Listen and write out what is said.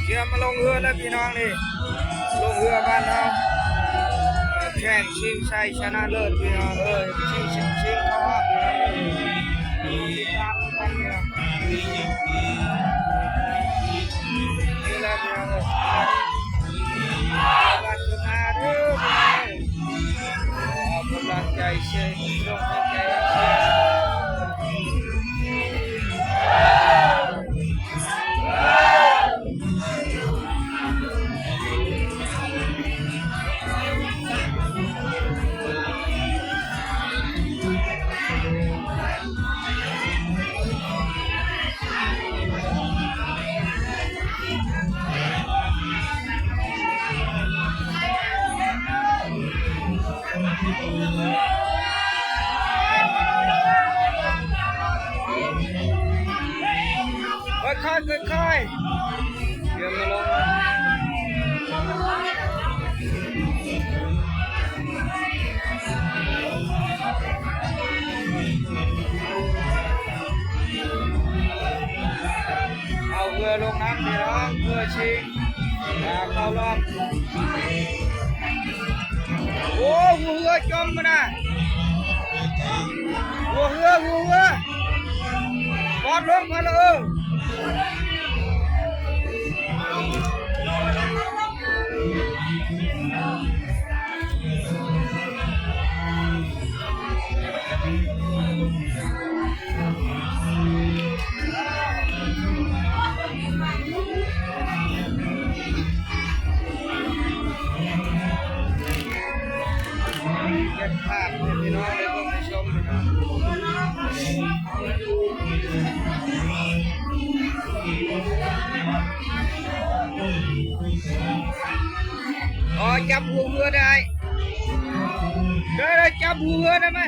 เชื่อมาลงเรือแล้วพี่น้องนี่ลงเรือบ้านเราแข่งชิงชัยชนะเลิศพี่น้องชิงเขาว่าติดตามกันเนี่ยนี่แหละพี่น้องบ้านคุณอาเด้อพี่น้องกำลังใจเชียร์ลงกำลังใจเชียร์ค่อยๆเดี๋ยวมาลงเอาเรือลงน้ำพี่น้องเพื่อชิงเข้ารอบโอ้หัวเรือจมมานะหัวเรือปอดลงมาเลยเก็บภาพให้พี่น้องได้เบิ่งได้ชมนะครับอ๋อจับหัวเรือได้จับหัวเรือได้ไหม